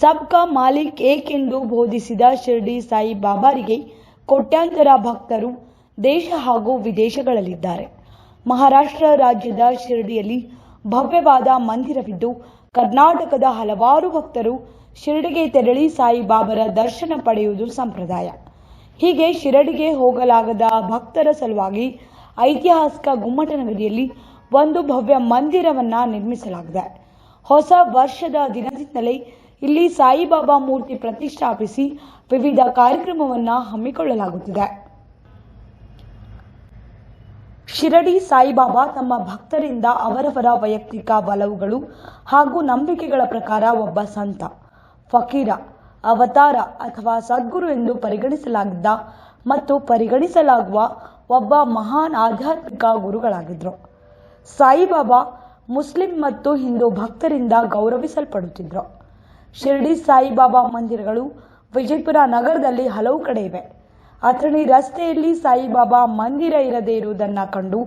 ಸಬ್ಕಾ ಮಾಲಿಕ್ ಏಕೆಂದು ಬೋಧಿಸಿದ ಶಿರ್ಡಿ ಸಾಯಿ ಬಾಬಾರಿಗೆ ಕೋಟ್ಯಾಂತರ ಭಕ್ತರು ದೇಶ ಹಾಗೂ ವಿದೇಶಗಳಲ್ಲಿದ್ದಾರೆ. ಮಹಾರಾಷ್ಟ್ರ ರಾಜ್ಯದ ಶಿರ್ಡಿಯಲ್ಲಿ ಭವ್ಯವಾದ ಮಂದಿರವಿದ್ದು, ಕರ್ನಾಟಕದ ಹಲವಾರು ಭಕ್ತರು ಶಿರ್ಡಿಗೆ ತೆರಳಿ ಸಾಯಿಬಾಬಾರ ದರ್ಶನ ಪಡೆಯುವುದು ಸಂಪ್ರದಾಯ. ಹೀಗೆ ಶಿರಡಿಗೆ ಹೋಗಲಾಗದ ಭಕ್ತರ ಸಲುವಾಗಿ ಐತಿಹಾಸಿಕ ಗುಮ್ಮಟನಗರಿಯಲ್ಲಿ ಒಂದು ಭವ್ಯ ಮಂದಿರವನ್ನ ನಿರ್ಮಿಸಲಾಗಿದೆ. ಹೊಸ ವರ್ಷದ ದಿನದಿಂದಲೇ ಇಲ್ಲಿ ಸಾಯಿಬಾಬಾ ಮೂರ್ತಿ ಪ್ರತಿಷ್ಠಾಪಿಸಿ ವಿವಿಧ ಕಾರ್ಯಕ್ರಮವನ್ನು ಹಮ್ಮಿಕೊಳ್ಳಲಾಗುತ್ತಿದೆ. ಶಿರಡಿ ಸಾಯಿಬಾಬಾ ತಮ್ಮ ಭಕ್ತರಿಂದ ಅವರವರ ವೈಯಕ್ತಿಕ ಒಲವುಗಳು ಹಾಗೂ ನಂಬಿಕೆಗಳ ಪ್ರಕಾರ ಒಬ್ಬ ಸಂತ, ಫಕೀರ, ಅವತಾರ ಅಥವಾ ಸದ್ಗುರು ಎಂದು ಪರಿಗಣಿಸಲಾಗಿದ್ದ ಮತ್ತು ಪರಿಗಣಿಸಲಾಗುವ ಒಬ್ಬ ಮಹಾನ್ ಆಧ್ಯಾತ್ಮಿಕ ಗುರುಗಳಾಗಿದ್ದರು. ಸಾಯಿಬಾಬಾ ಮುಸ್ಲಿಂ ಮತ್ತು ಹಿಂದೂ ಭಕ್ತರಿಂದ ಗೌರವಿಸಲ್ಪಡುತ್ತಿದ್ದರು. ಶಿರ್ಡಿ ಸಾಯಿಬಾಬಾ ಮಂದಿರಗಳು ವಿಜಯಪುರ ನಗರದಲ್ಲಿ ಹಲವು ಕಡೆ ಇವೆ. ಅಥಣಿ ರಸ್ತೆಯಲ್ಲಿ ಸಾಯಿಬಾಬಾ ಮಂದಿರ ಇರದೇ ಇರುವುದನ್ನು ಕಂಡು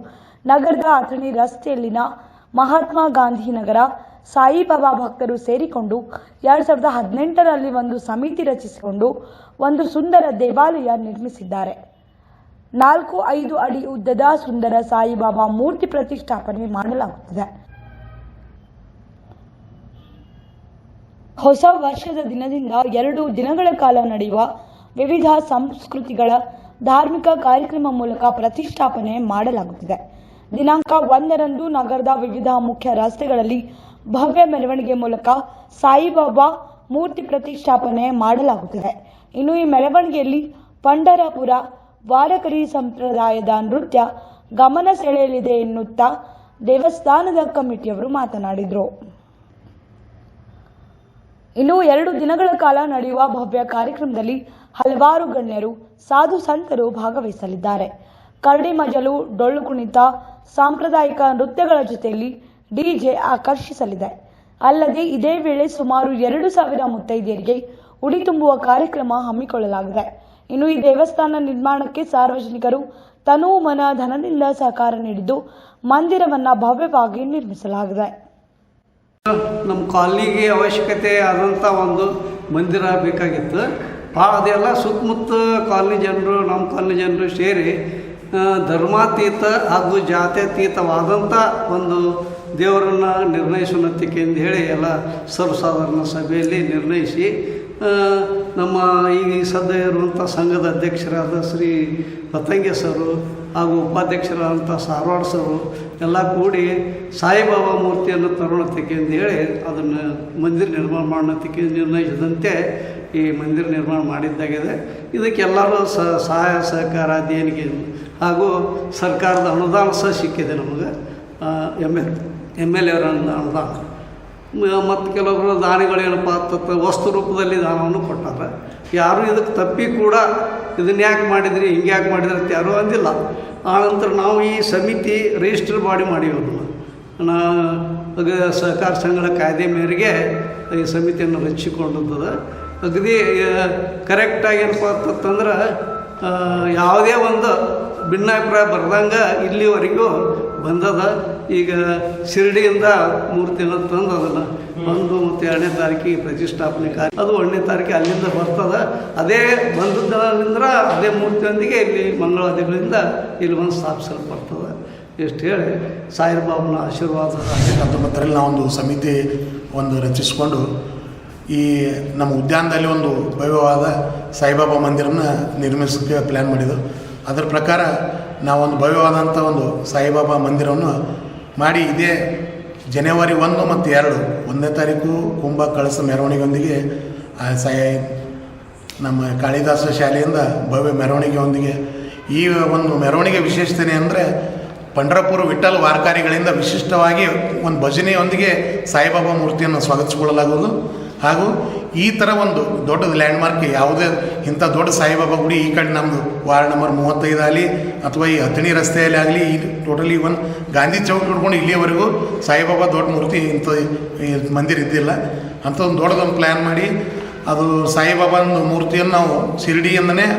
ನಗರದ ಅಥಣಿ ರಸ್ತೆಯಲ್ಲಿನ ಮಹಾತ್ಮ ಗಾಂಧಿ ನಗರ ಸಾಯಿಬಾಬಾ ಭಕ್ತರು ಸೇರಿಕೊಂಡು 2018ರಲ್ಲಿ ಒಂದು ಸಮಿತಿ ರಚಿಸಿಕೊಂಡು ಒಂದು ಸುಂದರ ದೇವಾಲಯ ನಿರ್ಮಿಸಿದ್ದಾರೆ. 4-5 ಅಡಿ ಉದ್ದದ ಸುಂದರ ಸಾಯಿಬಾಬಾ ಮೂರ್ತಿ ಪ್ರತಿಷ್ಠಾಪನೆ ಮಾಡಲಾಗುತ್ತದೆ. ಹೊಸ ವರ್ಷದ ದಿನದಿಂದ 2 ದಿನಗಳ ಕಾಲ ನಡೆಯುವ ವಿವಿಧ ಸಂಸ್ಕೃತಿಗಳ ಧಾರ್ಮಿಕ ಕಾರ್ಯಕ್ರಮ ಮೂಲಕ ಪ್ರತಿಷ್ಠಾಪನೆ ಮಾಡಲಾಗುತ್ತಿದೆ. ದಿನಾಂಕ 1ರಂದು ನಗರದ ವಿವಿಧ ಮುಖ್ಯ ರಸ್ತೆಗಳಲ್ಲಿ ಭವ್ಯ ಮೆರವಣಿಗೆ ಮೂಲಕ ಸಾಯಿಬಾಬಾ ಮೂರ್ತಿ ಪ್ರತಿಷ್ಠಾಪನೆ ಮಾಡಲಾಗುತ್ತದೆ. ಇನ್ನು ಈ ಮೆರವಣಿಗೆಯಲ್ಲಿ ಪಂಢರಪುರ ವಾರಕರಿ ಸಂಪ್ರದಾಯದ ನೃತ್ಯ ಗಮನ ಸೆಳೆಯಲಿದೆ ಎನ್ನುತ್ತಾ ದೇವಸ್ಥಾನದ ಕಮಿಟಿಯವರು ಮಾತನಾಡಿದರು. ಇನ್ನು 2 ದಿನಗಳ ಕಾಲ ನಡೆಯುವ ಭವ್ಯ ಕಾರ್ಯಕ್ರಮದಲ್ಲಿ ಹಲವಾರು ಗಣ್ಯರು, ಸಾಧು ಸಂತರು ಭಾಗವಹಿಸಲಿದ್ದಾರೆ. ಕರಡಿ ಮಜಲು, ಡೊಳ್ಳು ಕುಣಿತ, ಸಾಂಪ್ರದಾಯಿಕ ನೃತ್ಯಗಳ ಜೊತೆಯಲ್ಲಿ ಡಿಜೆ ಆಕರ್ಷಿಸಲಿದೆ. ಅಲ್ಲದೆ ಇದೇ ವೇಳೆ ಸುಮಾರು 2,000 ಮುತ್ತೈದೆಯರಿಗೆ ಉಡಿ ತುಂಬುವ ಕಾರ್ಯಕ್ರಮ ಹಮ್ಮಿಕೊಳ್ಳಲಾಗಿದೆ. ಇನ್ನು ಈ ದೇವಸ್ಥಾನ ನಿರ್ಮಾಣಕ್ಕೆ ಸಾರ್ವಜನಿಕರು ತನು ಮನ ಧನದಿಂದ ಸಹಕಾರ ನೀಡಿದ್ದು ಮಂದಿರವನ್ನು ಭವ್ಯವಾಗಿ ನಿರ್ಮಿಸಲಾಗಿದೆ. ನಮ್ಮ ಕಾಲನಿಗೆ ಅವಶ್ಯಕತೆ ಆದಂಥ ಒಂದು ಮಂದಿರ ಬೇಕಾಗಿತ್ತು. ಅದೆಲ್ಲ ಸುತ್ತಮುತ್ತ ಕಾಲನಿ ಜನರು, ನಮ್ಮ ಕಾಲನಿ ಜನರು ಸೇರಿ ಧರ್ಮಾತೀತ ಹಾಗೂ ಜಾತ್ಯತೀತವಾದಂಥ ಒಂದು ದೇವರನ್ನು ನಿರ್ಣಯಿಸುವಂತಿಕೆ ಎಂದು ಹೇಳಿ ಎಲ್ಲ ಸರ್ವಸಾಧಾರಣ ಸಭೆಯಲ್ಲಿ ನಿರ್ಣಯಿಸಿ ನಮ್ಮ ಈ ಸದ್ಯ ಇರುವಂಥ ಸಂಘದ ಅಧ್ಯಕ್ಷರಾದ ಶ್ರೀ ಪತಂಗೆ ಸರು ಹಾಗೂ ಉಪಾಧ್ಯಕ್ಷರಾದಂಥ ಸಾರವಾಡ ಸರು ಎಲ್ಲ ಕೂಡಿ ಸಾಯಿಬಾಬಾ ಮೂರ್ತಿಯನ್ನು ತರೋಣತಿಕೆ ಎಂದು ಹೇಳಿ ಅದನ್ನು ಮಂದಿರ ನಿರ್ಮಾಣ ಮಾಡೋಣತಿಕೆ ನಿರ್ಣಯಿಸಿದಂತೆ ಈ ಮಂದಿರ ನಿರ್ಮಾಣ ಮಾಡಿದ್ದಾಗಿದೆ. ಇದಕ್ಕೆಲ್ಲರೂ ಸಹಾಯ ಸಹಕಾರ ದೇಣಿಗೆ ಹಾಗೂ ಸರ್ಕಾರದ ಅನುದಾನ ಸಹ ಸಿಕ್ಕಿದೆ. ನಮಗೆ MLA ಅವರ ಅನುದಾನ ಮತ್ತು ಕೆಲವೊಬ್ಬರು ದಾನಿಗಳು ಏನಪ್ಪ ವಸ್ತು ರೂಪದಲ್ಲಿ ದಾನವನ್ನು ಕೊಟ್ಟಾರೆ. ಯಾರೂ ಇದಕ್ಕೆ ತಪ್ಪಿ ಕೂಡ ಇದನ್ನು ಯಾಕೆ ಮಾಡಿದ್ರಿ, ಹಿಂಗೆ ಯಾಕೆ ಮಾಡಿದ್ರಿ ಅಂತ ಯಾರೂ ಅಂದಿಲ್ಲ. ಆನಂತರ ನಾವು ಈ ಸಮಿತಿ ರಿಜಿಸ್ಟರ್ ಬಾಡಿ ಮಾಡಿರೋದು ಸಹಕಾರ ಸಂಘದ ಕಾಯ್ದೆ ಮೇರೆಗೆ ಈ ಸಮಿತಿಯನ್ನು ರಚಿಸಿಕೊಂಡಿದ್ದದ. ಅಗದಿ ಕರೆಕ್ಟಾಗಿ ಏನಪ್ಪ ಅಂತಂದ್ರೆ ಯಾವುದೇ ಒಂದು ಭಿನ್ನಾಭಿಪ್ರಾಯ ಬರ್ದಂಗೆ ಇಲ್ಲಿವರೆಗೂ ಬಂದದ. ಈಗ ಶಿರಡಿಯಿಂದ ಮೂರ್ತಿಯನ್ನು ತಂದು ಅದನ್ನು 1 ಮತ್ತು 2ನೇ ತಾರೀಕಿಗೆ ಪ್ರತಿಷ್ಠಾಪನೆ ಅದು 1ನೇ ತಾರೀಕಿಗೆ ಅಲ್ಲಿಂದ ಬರ್ತದೆ. ಅದೇ ಬಂದದ್ದರಿಂದ ಅದೇ ಮೂರ್ತಿಯೊಂದಿಗೆ ಇಲ್ಲಿ ಮಂಗಳವಾದ್ಯಗಳಿಂದ ಇಲ್ಲಿ ಒಂದು ಸ್ಥಾಪಿಸಲ್ಪಡ್ತದೆ. ಎಷ್ಟು ಹೇಳಿ ಸಾಯಿಬಾಬನ ಆಶೀರ್ವಾದ. 19ರಲ್ಲಿ ನಾವೊಂದು ಸಮಿತಿ ರಚಿಸಿಕೊಂಡು ಈ ನಮ್ಮ ಉದ್ಯಾನದಲ್ಲಿ ಒಂದು ಭವ್ಯವಾದ ಸಾಯಿಬಾಬಾ ಮಂದಿರನ ನಿರ್ಮಿಸೋಕ್ಕೆ ಪ್ಲ್ಯಾನ್ ಮಾಡಿದ್ದೆವು. ಅದರ ಪ್ರಕಾರ ನಾವೊಂದು ಭವ್ಯವಾದಂಥ ಒಂದು ಸಾಯಿಬಾಬಾ ಮಂದಿರವನ್ನು ಮಾಡಿ ಇದೇ ಜನವರಿ 1 ಮತ್ತು 2 1ನೇ ತಾರೀಕು ಕುಂಭ ಕಳಸ ಮೆರವಣಿಗೆಯೊಂದಿಗೆ ನಮ್ಮ ಕಾಳಿದಾಸ ಶಾಲೆಯಿಂದ ಭವ್ಯ ಮೆರವಣಿಗೆಯೊಂದಿಗೆ ಈ ಒಂದು ಮೆರವಣಿಗೆ ವಿಶೇಷತೆ ಅಂದರೆ ಪಂಢರಪುರ ವಿಠ್ಠಲ ವಾರಕಾರಿಗಳಿಂದ ವಿಶಿಷ್ಟವಾಗಿ ಒಂದು ಭಜನೆಯೊಂದಿಗೆ ಸಾಯಿಬಾಬಾ ಮೂರ್ತಿಯನ್ನು ಸ್ವಾಗತಿಸಿಕೊಳ್ಳಲಾಗುವುದು. ಹಾಗೂ ಈ ಥರ ಒಂದು ದೊಡ್ಡ ಲ್ಯಾಂಡ್ಮಾರ್ಕ್ ಯಾವುದೇ ಇಂಥ ದೊಡ್ಡ ಸಾಯಿಬಾಬಾ ಗುಡಿ ಈ ಕಡೆ ನಮ್ಮದು ವಾರ್ಡ್ ನಂಬರ್ 35 ಆಗಲಿ ಅಥವಾ ಈ ಅಥಣಿ ರಸ್ತೆಯಲ್ಲಿ ಆಗಲಿ ಈ ಟೋಟಲಿ ಒಂದು ಗಾಂಧಿ ಚೌಕ್ ಹಿಡ್ಕೊಂಡು ಇಲ್ಲಿಯವರೆಗೂ ಸಾಯಿಬಾಬಾ ದೊಡ್ಡ ಮೂರ್ತಿ ಇಂಥ ಮಂದಿರ ಇದ್ದಿಲ್ಲ. ಅಂಥ ಒಂದು ದೊಡ್ಡದೊಂದು ಪ್ಲ್ಯಾನ್ ಮಾಡಿ ಅದು ಸಾಯಿಬಾಬಾನ ಮೂರ್ತಿಯನ್ನು ನಾವು ಶಿರ್ಡಿಯಿಂದನೇ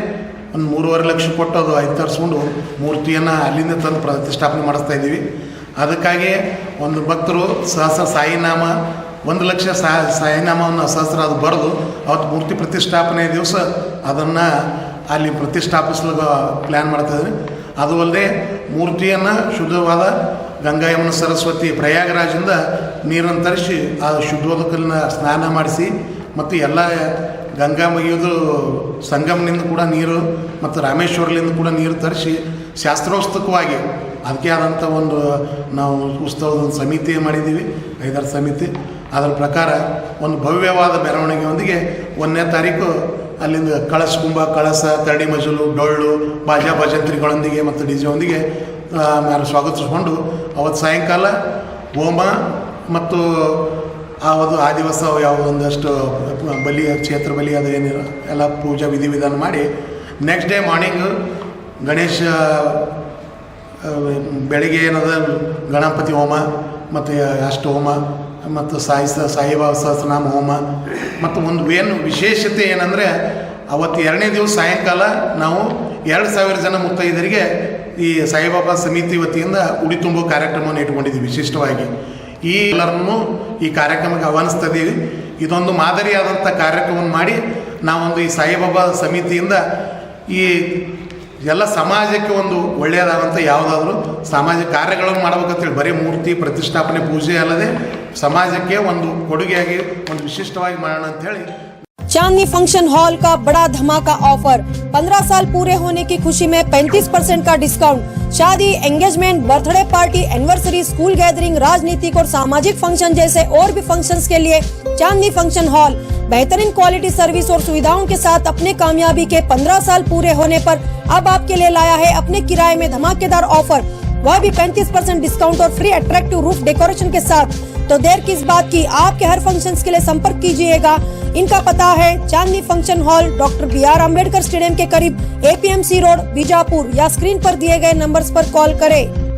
ಒಂದು 3.5 ಲಕ್ಷ ಕೊಟ್ಟು ಅದು ತರಿಸ್ಕೊಂಡು ಮೂರ್ತಿಯನ್ನು ಅಲ್ಲಿಂದ ತಂದು ಪ್ರತಿಷ್ಠಾಪನೆ ಮಾಡಿಸ್ತಾ ಇದ್ದೀವಿ. ಅದಕ್ಕಾಗಿ ಒಂದು ಭಕ್ತರು ಸಹಸ್ರ ಸಾಯಿನಾಮ 1 ಲಕ್ಷ ಸಾಯನಾಮವನ್ನು ಸಹಸ್ರ ಅದು ಬರೆದು ಅವತ್ತು ಮೂರ್ತಿ ಪ್ರತಿಷ್ಠಾಪನೆ ದಿವಸ ಅದನ್ನು ಅಲ್ಲಿ ಪ್ರತಿಷ್ಠಾಪಿಸಲು ಪ್ಲ್ಯಾನ್ ಮಾಡ್ತಾಯಿದ್ರಿ. ಅದು ಅಲ್ಲದೆ ಮೂರ್ತಿಯನ್ನು ಶುದ್ಧವಾದ ಗಂಗಾ ಯಮುನಾ ಸರಸ್ವತಿ ಪ್ರಯಾಗರಾಜಿಂದ ನೀರನ್ನು ತರಿಸಿ ಆ ಶುದ್ಧೋದಕನ್ನ ಸ್ನಾನ ಮಾಡಿಸಿ ಮತ್ತು ಎಲ್ಲ ಗಂಗಾ ಮುಗಿಯೋದು ಸಂಗಮನಿಂದ ಕೂಡ ನೀರು ಮತ್ತು ರಾಮೇಶ್ವರಲಿಂದ ಕೂಡ ನೀರು ತರಿಸಿ ಶಾಸ್ತ್ರೋಕ್ತವಾಗಿ ಅದಕ್ಕೆ ಆದಂಥ ಒಂದು ನಾವು ಉತ್ಸವದ ಒಂದು ಸಮಿತಿ ಮಾಡಿದ್ದೀವಿ, 5-6 ಸಮಿತಿ. ಅದರ ಪ್ರಕಾರ ಒಂದು ಭವ್ಯವಾದ ಮೆರವಣಿಗೆಯೊಂದಿಗೆ 1ನೇ ತಾರೀಕು ಅಲ್ಲಿಂದ ಕಳಶ ಕುಂಭ, ಕಳಸ, ಕರಡಿ ಮಜಲು, ಡೊಳ್ಳು, ಬಾಜಾ ಭಜಂತ್ರಿಗಳೊಂದಿಗೆ ಮತ್ತು ಡಿ ಜೆಯೊಂದಿಗೆ ಸ್ವಾಗತಿಸಿಕೊಂಡು ಅವತ್ತು ಸಾಯಂಕಾಲ ಹೋಮ ಮತ್ತು ಆ ದಿವಸ ಒಂದಷ್ಟು ಬಲಿ, ಕ್ಷೇತ್ರ ಬಲಿ ಅದು ಏನಿರೋ ಎಲ್ಲ ಪೂಜಾ ವಿಧಿವಿಧಾನ ಮಾಡಿ ನೆಕ್ಸ್ಟ್ ಡೇ ಮಾರ್ನಿಂಗು ಗಣೇಶ ಬೆಳಗ್ಗೆ ಏನದ ಗಣಪತಿ ಹೋಮ ಮತ್ತು ಅಷ್ಟ ಹೋಮ ಮತ್ತು ಸಾಯಿಬಾಬಾ ಸಹಸ್ರನಾಮ ಹೋಮ ಮತ್ತು ಒಂದು ಏನು ವಿಶೇಷತೆ ಏನಂದರೆ ಅವತ್ತು 2ನೇ ದಿವಸ ಸಾಯಂಕಾಲ ನಾವು 2,000 ಜನ ಮುತ್ತೈದರಿಗೆ ಈ ಸಾಯಿಬಾಬಾ ಸಮಿತಿ ವತಿಯಿಂದ ಉಡಿ ತುಂಬೋ ಕಾರ್ಯಕ್ರಮವನ್ನು ಇಟ್ಕೊಂಡಿದ್ದೀವಿ ವಿಶಿಷ್ಟವಾಗಿ. ಈ ಎಲ್ಲರನ್ನೂ ಈ ಕಾರ್ಯಕ್ರಮಕ್ಕೆ ಆಹ್ವಾನಿಸ್ತಾ ಇದ್ದೀವಿ. ಇದೊಂದು ಮಾದರಿಯಾದಂಥ ಕಾರ್ಯಕ್ರಮವನ್ನು ಮಾಡಿ ನಾವೊಂದು ಈ ಸಾಯಿಬಾಬಾ ಸಮಿತಿಯಿಂದ ಈ ಎಲ್ಲ ಸಮಾಜಕ್ಕೆ ಒಂದು ಒಳ್ಳೆಯದಾದಂಥ ಯಾವುದಾದ್ರೂ ಸಾಮಾಜಿಕ ಕಾರ್ಯಗಳನ್ನು ಮಾಡ್ಬೇಕಂತೇಳಿ ಬರೀ ಮೂರ್ತಿ ಪ್ರತಿಷ್ಠಾಪನೆ ಪೂಜೆ ಅಲ್ಲದೆ ಸಮಾಜಕ್ಕೆ ಒಂದು ಕೊಡುಗೆಯಾಗಿ ಒಂದು ವಿಶಿಷ್ಟವಾಗಿ ಮಾಡೋಣ ಅಂಥೇಳಿ चांदनी फंक्शन हॉल का बड़ा धमाका ऑफर 15 साल पूरे होने की खुशी में 35% का डिस्काउंट। शादी, engagement, birthday party, anniversary, school gathering, राजनीतिक और सामाजिक फंक्शन जैसे और भी फंक्शंस के लिए चांदनी फंक्शन हॉल बेहतरीन क्वालिटी सर्विस और सुविधाओं के साथ अपने कामयाबी के 15 साल पूरे होने पर अब आपके लिए लाया है अपने किराए में धमाकेदार ऑफर, वह भी 35% डिस्काउंट और फ्री अट्रैक्टिव रूफ डेकोरेशन के साथ। तो देर किस बात की, आपके हर फंक्शंस के लिए संपर्क कीजिएगा। इनका पता है Chandni function hall, doctor BR Ambedkar stadium के करीब, APMC रोड, बीजापुर, या स्क्रीन पर दिए गए नंबर्स पर कॉल करें।